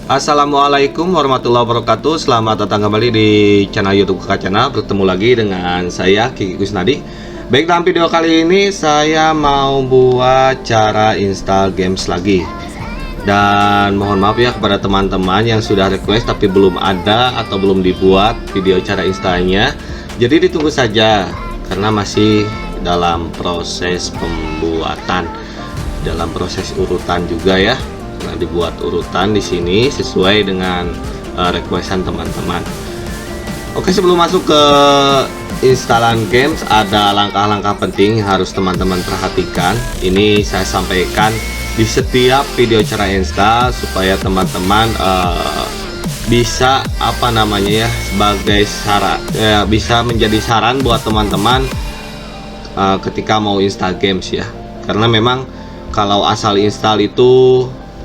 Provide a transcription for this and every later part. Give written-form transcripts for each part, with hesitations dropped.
Assalamualaikum warahmatullahi wabarakatuh. Selamat datang kembali di channel YouTube Kakak. Bertemu lagi dengan saya Kiki Kusnadi. Baik, dalam video kali ini saya mau buat cara install games lagi. Dan mohon maaf ya kepada teman-teman yang sudah request tapi belum ada atau belum dibuat video cara installnya. Jadi ditunggu saja karena masih dalam proses pembuatan, dalam proses urutan juga ya. Nah, dibuat urutan di sini sesuai dengan requestan teman-teman. Oke, sebelum masuk ke instalan games, ada langkah-langkah penting yang harus teman-teman perhatikan. Ini saya sampaikan di setiap video cara install supaya teman-teman bisa sebagai saran, bisa menjadi saran buat teman-teman ketika mau install games ya. Karena memang kalau asal install itu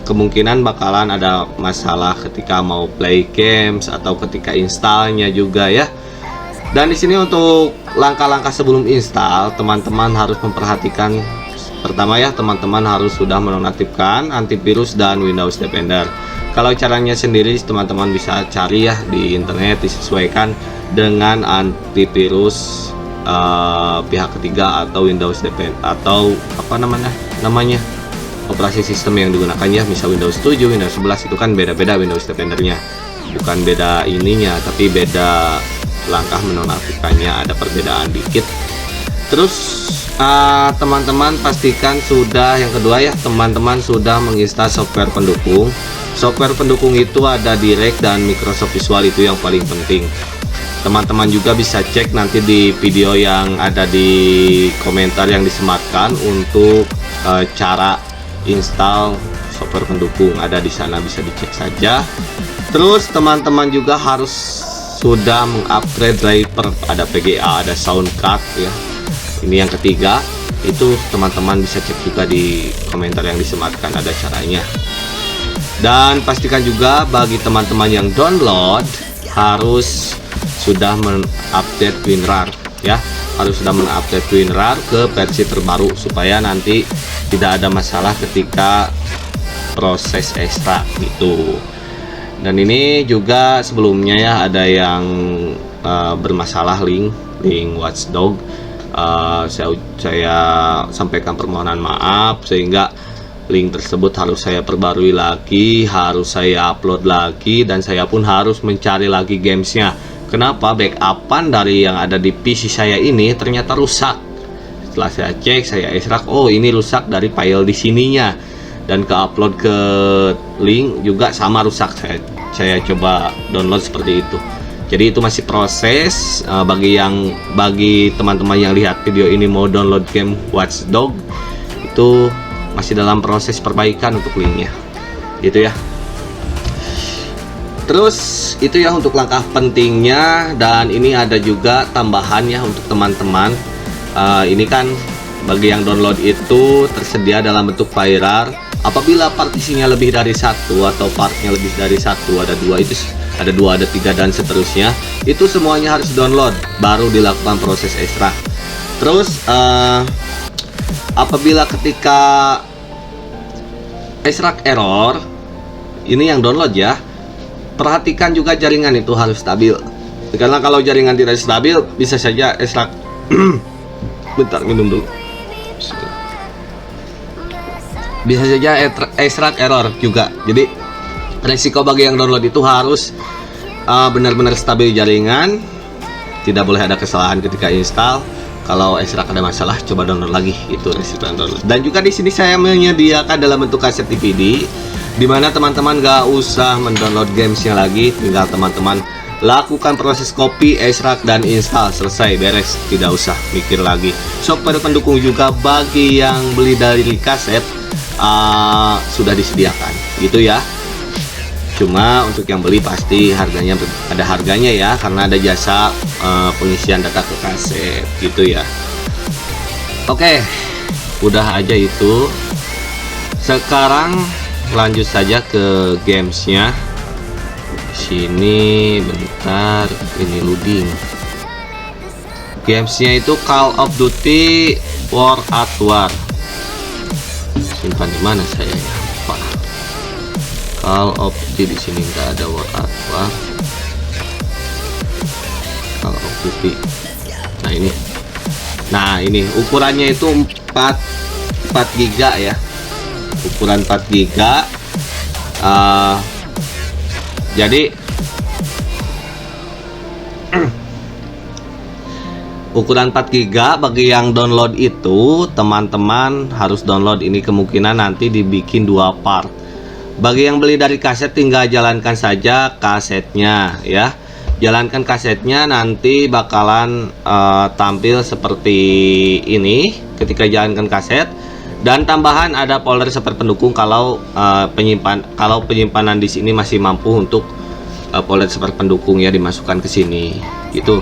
kemungkinan bakalan ada masalah ketika mau play games atau ketika installnya juga ya. Dan di sini untuk langkah-langkah sebelum install, teman-teman harus memperhatikan pertama ya, teman-teman harus sudah menonaktifkan antivirus dan Windows Defender. Kalau caranya sendiri teman-teman bisa cari ya di internet, disesuaikan dengan antivirus pihak ketiga atau Windows Defender atau namanya operasi sistem yang digunakan ya, misal Windows 7, Windows 11 itu kan beda-beda Windows Defendernya, bukan beda ininya tapi beda langkah menonaktifkannya, ada perbedaan dikit. Terus teman-teman pastikan sudah, yang kedua ya, teman-teman sudah menginstal software pendukung. Software pendukung itu ada Direct dan Microsoft Visual, itu yang paling penting. Teman-teman juga bisa cek nanti di video yang ada di komentar yang disematkan untuk cara install software pendukung, ada di sana, bisa dicek saja. Terus teman-teman juga harus sudah mengupgrade driver, ada PGA, ada sound card ya. Ini yang ketiga, itu teman-teman bisa cek juga di komentar yang disematkan, ada caranya. Dan pastikan juga bagi teman-teman yang download harus sudah mengupdate WinRAR ya, harus sudah mengupdate WinRAR ke versi terbaru supaya nanti tidak ada masalah ketika proses ekstrak gitu. Dan ini juga sebelumnya ya ada yang bermasalah link Watchdog. Saya sampaikan permohonan maaf, sehingga link tersebut harus saya perbarui lagi, harus saya upload lagi, dan saya pun harus mencari lagi gamesnya. Kenapa? Backupan dari yang ada di PC saya ini ternyata rusak. Setelah saya cek, saya ekstrak, oh ini rusak dari file di sininya, dan ke upload ke link juga sama rusak. Saya coba download seperti itu. Jadi itu masih proses. Bagi teman-teman yang lihat video ini mau download game Watchdog, itu masih dalam proses perbaikan untuk linknya gitu ya. Terus itu ya untuk langkah pentingnya. Dan ini ada juga tambahan ya untuk teman-teman. Ini kan bagi yang download itu tersedia dalam bentuk VirRAR. Apabila partisinya lebih dari satu atau partnya lebih dari satu, ada dua, itu ada dua, ada tiga, dan seterusnya, itu semuanya harus download baru dilakukan proses ekstrak. Terus apabila ketika ekstrak error, ini yang download ya, perhatikan juga jaringan itu harus stabil, karena kalau jaringan tidak stabil bisa saja ekstrak bentar, minum dulu. Bisa saja ekstrak error juga. Jadi resiko bagi yang download itu harus benar-benar stabil jaringan, tidak boleh ada kesalahan ketika install. Kalau ekstrak ada masalah, coba download lagi, itu resiko download. Dan juga di sini saya menyediakan dalam bentuk kaset DVD, dimana teman-teman gak usah mendownload gamesnya lagi, tinggal teman-teman lakukan proses copy, ekstrak, dan install, selesai, beres, tidak usah mikir lagi. Software pendukung juga bagi yang beli dari kaset sudah disediakan gitu ya. Cuma untuk yang beli pasti harganya ada harganya ya, karena ada jasa pengisian data ke kaset gitu ya. Oke, udah aja itu. Sekarang lanjut saja ke gamesnya. Sini bentar, ini loading. Gamesnya itu Call of Duty World at War. Simpan di mana saya ya? Pak. Call of Duty. Di sini nggak ada World at War. Call of Duty. Nah ini ukurannya itu 4 giga ya, ukuran 4 giga. Jadi ukuran 4 giga bagi yang download itu teman-teman harus download ini, kemungkinan nanti dibikin 2 part. Bagi yang beli dari kaset tinggal jalankan saja kasetnya ya. Jalankan kasetnya, nanti bakalan tampil seperti ini ketika jalankan kaset. Dan tambahan ada folder seperti pendukung kalau penyimpanan di sini masih mampu untuk folder seperti pendukung ya, dimasukkan ke sini. Itu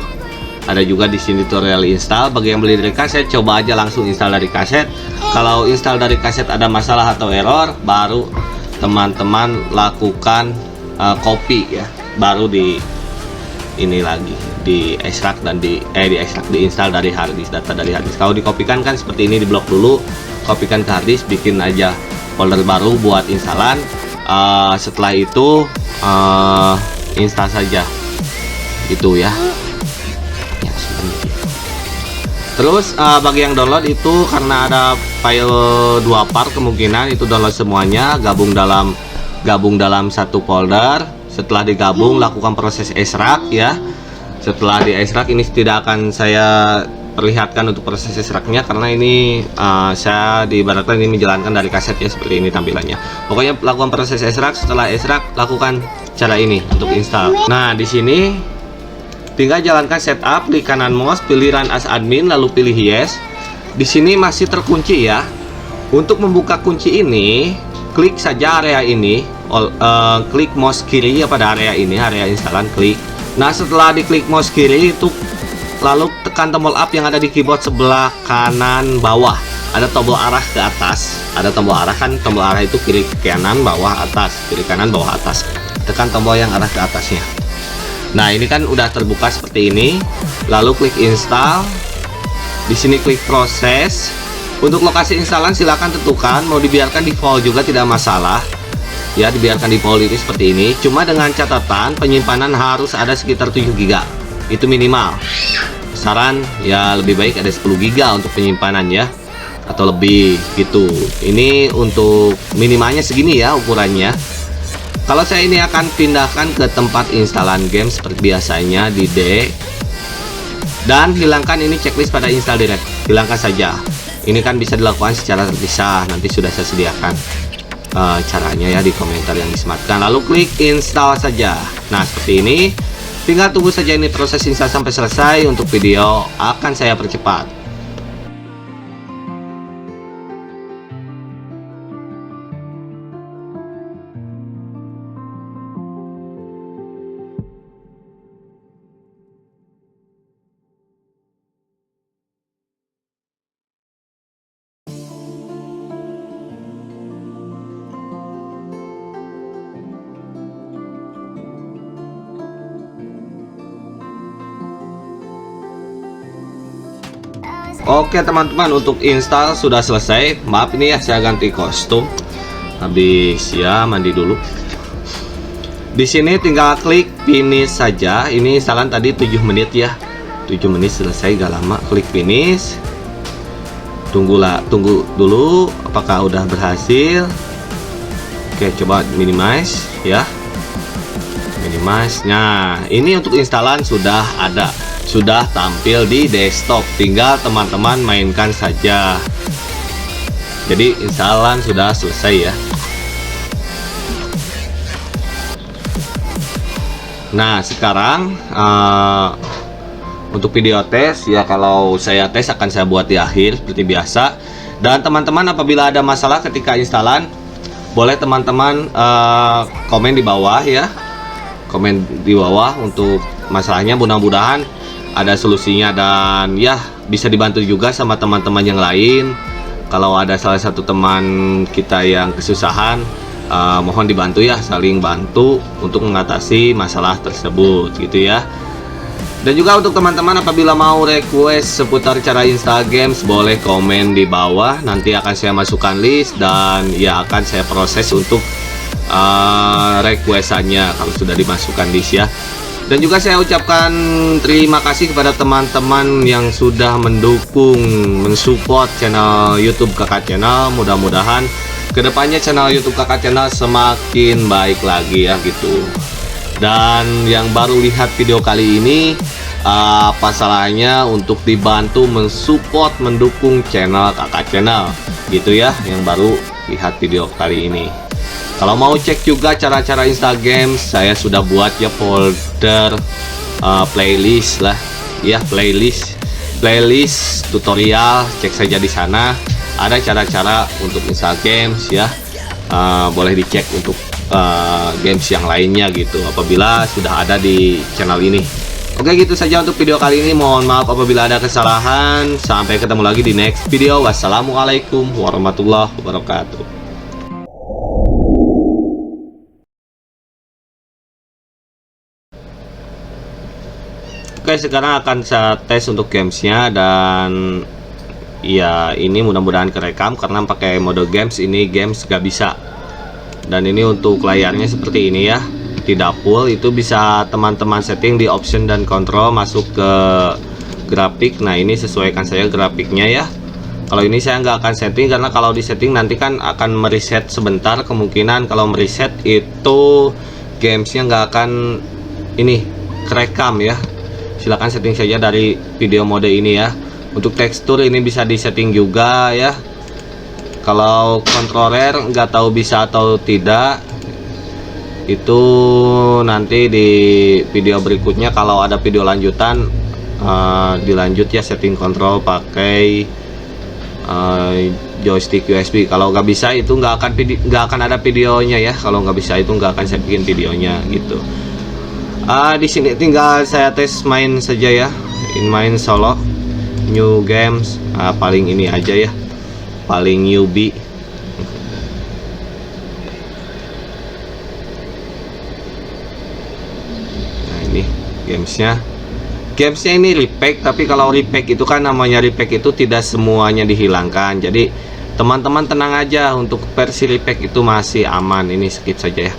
ada juga di sini tutorial install. Bagi yang beli dari kaset, coba aja langsung install dari kaset. Kalau install dari kaset ada masalah atau error, baru teman-teman lakukan copy ya, baru di ini lagi di extract dan diinstal dari harddisk, data dari harddisk. Kalau dikopikan kan seperti ini, diblok dulu, kopikan ke harddisk, bikin aja folder baru buat instalan. Setelah itu install saja gitu ya. Terus bagi yang download itu karena ada file 2 part, kemungkinan itu download semuanya, gabung dalam satu folder. Setelah digabung, lakukan proses extract ya. Setelah di extract, ini tidak akan saya perlihatkan untuk proses extractnya karena ini saya diibaratkan ini menjalankan dari kaset ya, seperti ini tampilannya. Pokoknya lakukan proses extract. Setelah extract, lakukan cara ini untuk install. Nah di sini tinggal jalankan setup, klik kanan mouse, pilih run as admin, lalu pilih yes. Di sini masih terkunci ya. Untuk membuka kunci ini, klik saja area ini. Klik mouse kiri ya pada area ini, area instalan, klik. Nah setelah diklik mouse kiri itu, lalu tekan tombol up yang ada di keyboard sebelah kanan bawah. Ada tombol arah ke atas, ada tombol arah kan, tombol arah itu kiri kanan bawah atas, kiri kanan bawah atas. Tekan tombol yang arah ke atasnya. Nah ini kan udah terbuka seperti ini. Lalu klik install. Di sini klik proses. Untuk lokasi instalan silakan tentukan, mau dibiarkan default juga tidak masalah. Ya, dibiarkan di default ini seperti ini. Cuma dengan catatan penyimpanan harus ada sekitar 7 GB. Itu minimal. Saran ya lebih baik ada 10 GB untuk penyimpanan ya, atau lebih gitu. Ini untuk minimalnya segini ya ukurannya. Kalau saya ini akan pindahkan ke tempat instalan game seperti biasanya di D. Dan hilangkan ini checklist pada install direct. Hilangkan saja. Ini kan bisa dilakukan secara terpisah. Nanti sudah saya sediakan caranya ya di komentar yang disematkan. Lalu klik install saja. Nah seperti ini. Tinggal tunggu saja ini proses install sampai selesai. Untuk video akan saya percepat. Oke teman-teman, untuk install sudah selesai. Maaf ini ya, saya ganti kostum. Habis ya mandi dulu. Di sini tinggal klik finish saja. Ini instalan tadi 7 menit ya. 7 menit selesai, gak lama. Klik finish. Tunggu dulu apakah udah berhasil. Oke, coba minimize ya. Minimize. Nah, ini untuk instalan sudah ada. Sudah tampil di desktop, tinggal teman-teman mainkan saja. Jadi instalan sudah selesai ya. Nah sekarang untuk video tes ya, kalau saya tes akan saya buat di akhir seperti biasa. Dan teman-teman apabila ada masalah ketika instalan, boleh teman-teman komen di bawah ya. Komen di bawah untuk masalahnya, mudah-mudahan ada solusinya dan ya bisa dibantu juga sama teman-teman yang lain. Kalau ada salah satu teman kita yang kesusahan, mohon dibantu ya, saling bantu untuk mengatasi masalah tersebut gitu ya. Dan juga untuk teman-teman apabila mau request seputar cara install games, boleh komen di bawah, nanti akan saya masukkan list dan ya akan saya proses untuk requestannya kalau sudah dimasukkan disk ya. Dan juga saya ucapkan terima kasih kepada teman-teman yang sudah mendukung, mensupport channel YouTube Kakak Channel. Mudah-mudahan kedepannya channel YouTube Kakak Channel semakin baik lagi ya gitu. Dan yang baru lihat video kali ini, apa salahnya untuk dibantu mensupport, mendukung channel Kakak Channel gitu ya, yang baru lihat video kali ini. Kalau mau cek juga cara-cara install games, saya sudah buat ya folder playlist lah ya, playlist tutorial, cek saja di sana ada cara-cara untuk install games ya. Boleh dicek untuk games yang lainnya gitu apabila sudah ada di channel ini. Oke, gitu saja untuk video kali ini. Mohon maaf apabila ada kesalahan. Sampai ketemu lagi di next video. Wassalamualaikum warahmatullahi wabarakatuh. Oke, sekarang akan saya tes untuk gamesnya, dan ya ini mudah-mudahan kerekam karena pakai mode games ini games gak bisa. Dan ini untuk layarnya seperti ini ya, tidak full. Itu bisa teman-teman setting di option dan control, masuk ke grafik. Nah ini sesuaikan saya grafiknya ya. Kalau ini saya nggak akan setting karena kalau di setting nanti kan akan mereset sebentar. Kemungkinan kalau mereset itu gamesnya nggak akan ini kerekam ya. Silahkan setting saja dari video mode ini ya. Untuk tekstur ini bisa disetting juga ya. Kalau controller nggak tahu bisa atau tidak, itu nanti di video berikutnya kalau ada video lanjutan dilanjut ya, setting kontrol pakai joystick USB. Kalau nggak bisa itu nggak akan ada videonya ya. Kalau nggak bisa itu nggak akan saya bikin videonya gitu. Di sini tinggal saya tes main saja ya, main solo new games, paling ini aja ya, paling newbie. Nah ini gamesnya ini repack, tapi kalau repack itu kan namanya repack itu tidak semuanya dihilangkan. Jadi teman-teman tenang aja, untuk versi repack itu masih aman. Ini skip saja ya,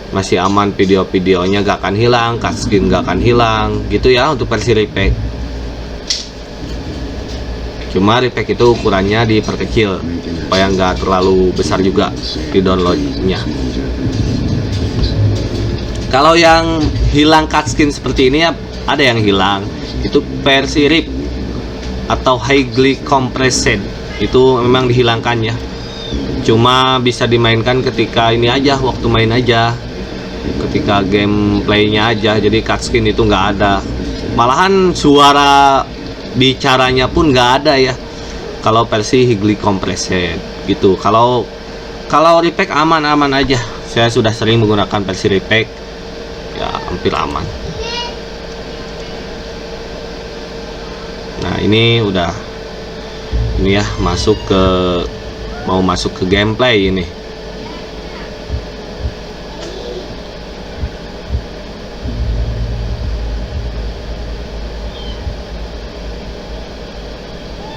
masih aman, video-videonya gak akan hilang, cutscene gak akan hilang gitu ya untuk versi repack. Cuma repack itu ukurannya diperkecil supaya nggak terlalu besar juga di downloadnya. Kalau yang hilang cutscene seperti ini ya, ada yang hilang itu versi RIP atau highly compressed, itu memang dihilangkan ya. Cuma bisa dimainkan ketika ini aja, waktu main aja, ketika gameplaynya aja. Jadi cutscene itu nggak ada, malahan suara bicaranya pun nggak ada ya kalau versi highly compressed gitu. Kalau repack aman-aman aja, saya sudah sering menggunakan versi repack ya, hampir aman. Nah ini udah ini ya, mau masuk ke gameplay ini.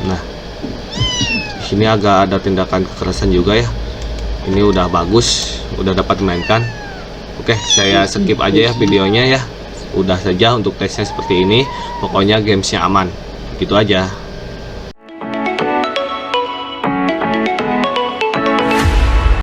Nah, di sini agak ada tindakan kekerasan juga ya. Ini udah bagus, udah dapat dimainkan. Oke, saya skip aja ya videonya ya. Udah saja untuk tesnya seperti ini. Pokoknya gamesnya aman. Gitu aja.